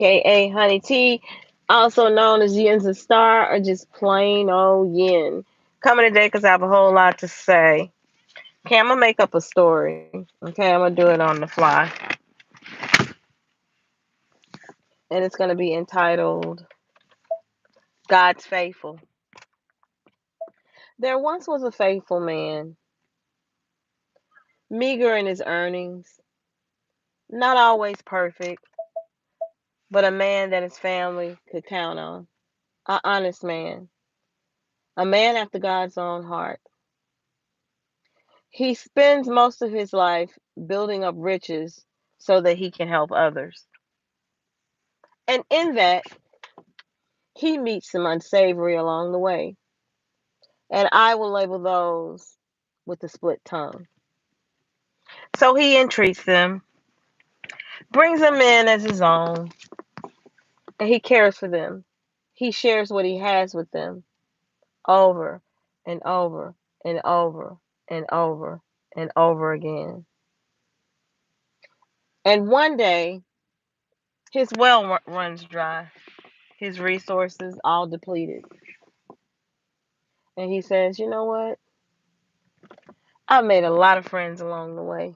aka Honey T, also known as Yin's a Star or just plain old Yin. Coming today because I have a whole lot to say. Okay, I'm gonna make up a story. Okay, I'm gonna do it on the fly. And it's gonna be entitled God's Faithful. There once was a faithful man, meager in his earnings, not always perfect, but a man that his family could count on. An honest man, a man after God's own heart. He spends most of his life building up riches so that he can help others. And in that, he meets some unsavory along the way. And I will label those with the split tongue. So he entreats them, brings them in as his own, and he cares for them. He shares what he has with them over and over and over and over and over again. And one day, his well runs dry, his resources all depleted. And he says, you know what? I've made a lot of friends along the way.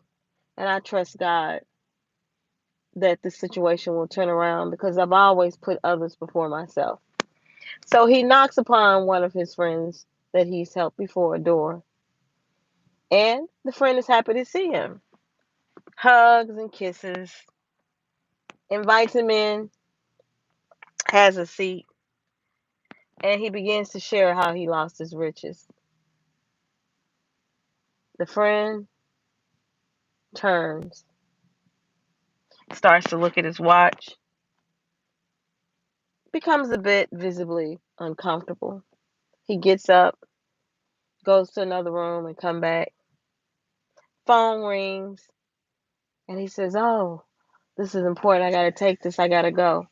And I trust God that the situation will turn around because I've always put others before myself. So he knocks upon one of his friends that he's helped before a door. And the friend is happy to see him. Hugs and kisses, invites him in, has a seat, and he begins to share how he lost his riches. The friend turns, starts to look at his watch, becomes a bit visibly uncomfortable. He gets up, goes to another room and come back. Phone rings and he says, "Oh, this is important. I got to take this. I got to go."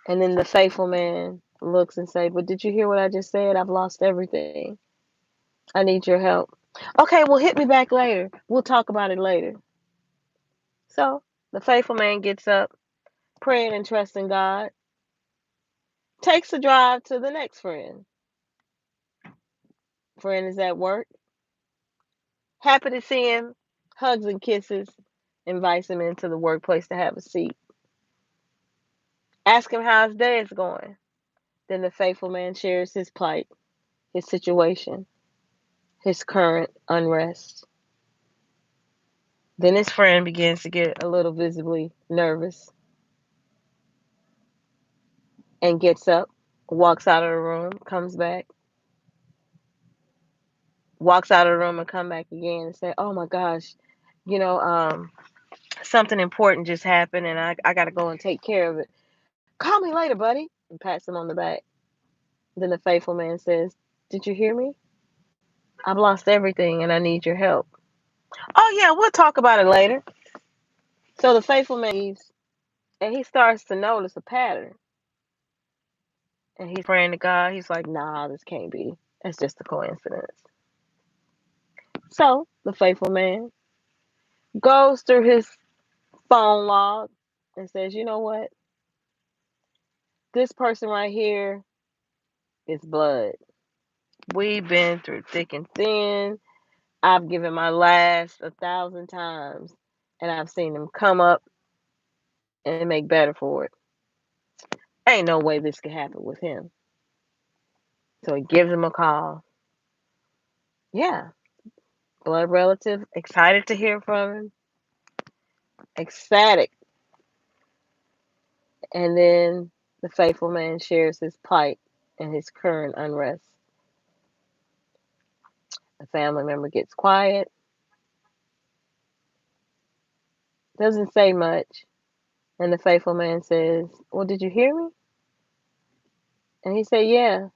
And then the faithful man looks and say, "But did you hear what I just said? I've lost everything. I need your help." "Okay, well hit me back later. We'll talk about it later." So, the faithful man gets up, praying and trusting God, takes a drive to the next friend. Friend is at work, happy to see him, hugs and kisses, invites him into the workplace to have a seat. Ask him how his day is going. Then the faithful man shares his plight, his situation, his current unrest. Then his friend begins to get a little visibly nervous and gets up, walks out of the room, comes back, walks out of the room and come back again and say, "Oh my gosh, you know, something important just happened and I got to go and take care of it. Call me later, buddy," and pats him on the back. Then the faithful man says, "Did you hear me? I've lost everything and I need your help." "Oh, yeah, we'll talk about it later." So the faithful man leaves and he starts to notice a pattern. And he's praying to God. He's like, "Nah, this can't be. That's just a coincidence." So the faithful man goes through his phone log and says, "You know what? This person right here is blood. We've been through thick and thin. I've given my last 1,000 times, and I've seen them come up and make better for it. Ain't no way this could happen with him." So he gives him a call. Yeah, blood relative, excited to hear from him, ecstatic. And then the faithful man shares his plight and his current unrest. The family member gets quiet, doesn't say much, and the faithful man says, "Well, did you hear me?" And he said, "Yeah."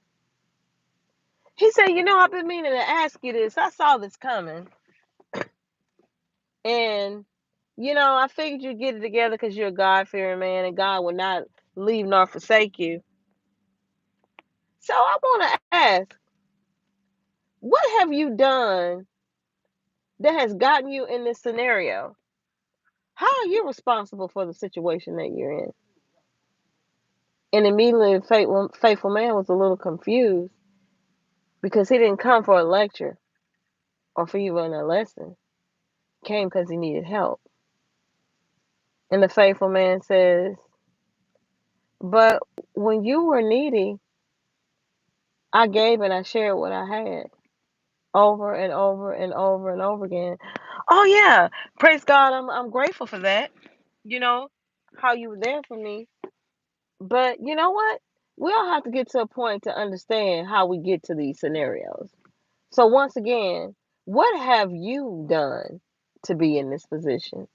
He said, "I've been meaning to ask you this. I saw this coming. And, I figured you'd get it together because you're a God fearing man and God will not leave nor forsake you. So I want to ask, what have you done that has gotten you in this scenario? How are you responsible for the situation that you're in? And immediately, the faithful man was a little confused because he didn't come for a lecture or for even a lesson. He came because he needed help. And the faithful man says, but when you were needy, I gave and I shared what I had over and over and over and over again. Oh yeah, praise God. I'm grateful for that. You know, how you were there for me. But you know what? We all have to get to a point to understand how we get to these scenarios. So once again, what have you done to be in this position?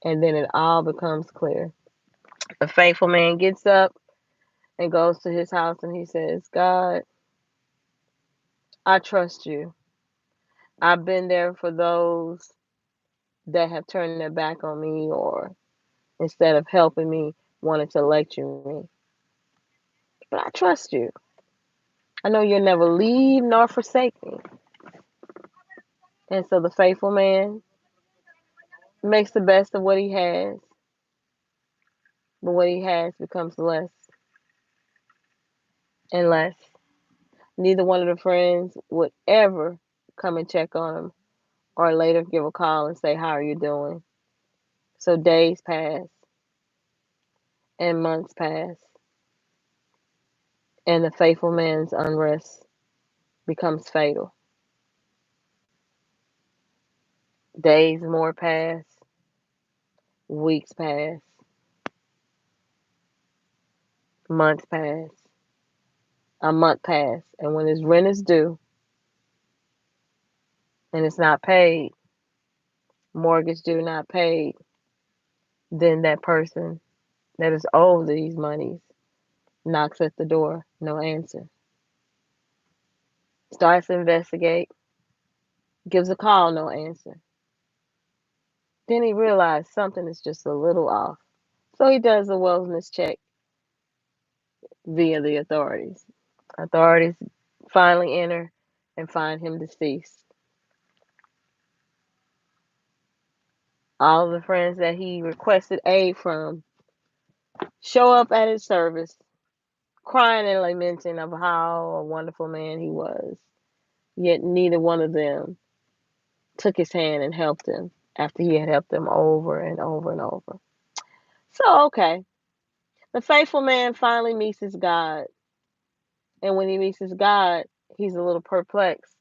And then it all becomes clear. The faithful man gets up and goes to his house and he says, God, I trust you. I've been there for those that have turned their back on me or instead of helping me, wanted to lecture me. But I trust you. I know you'll never leave nor forsake me. And so the faithful man makes the best of what he has, but what he has becomes less and less. Neither one of the friends would ever come and check on him or later give a call and say, how are you doing? So days pass and months pass, and the faithful man's unrest becomes fatal. Days more pass, weeks pass, months pass, a month pass, and when his rent is due and it's not paid, mortgage due not paid, then that person that is owed these monies knocks at the door, no answer. Starts to investigate, gives a call, no answer. Then he realized something is just a little off. So he does a wellness check via the authorities. Authorities finally enter and find him deceased. All of the friends that he requested aid from show up at his service, crying and lamenting of how a wonderful man he was. Yet neither one of them took his hand and helped him after he had helped them over and over and over. So, okay, the faithful man finally meets his God. And when he meets his God, he's a little perplexed.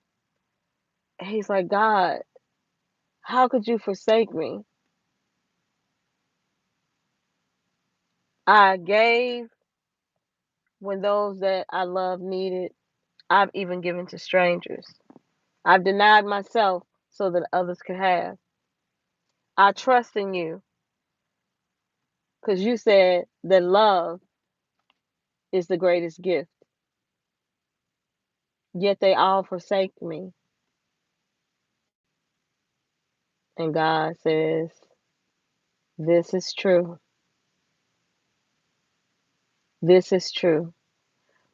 He's like, God, how could you forsake me? I gave when those that I love needed. I've even given to strangers. I've denied myself so that others could have. I trust in you because you said that love is the greatest gift. Yet they all forsake me. And God says, this is true. This is true.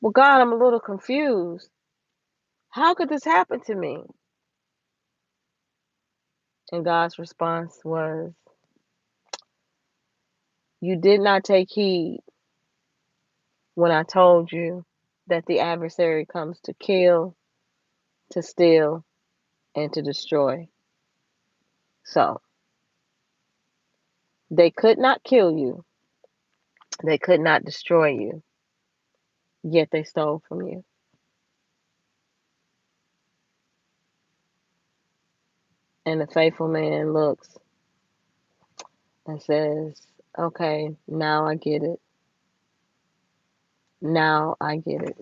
Well, God, I'm a little confused. How could this happen to me? And God's response was, you did not take heed when I told you that the adversary comes to kill, to steal, and to destroy. So they could not kill you, they could not destroy you, yet they stole from you. And the faithful man looks and says, okay, now I get it. Now I get it.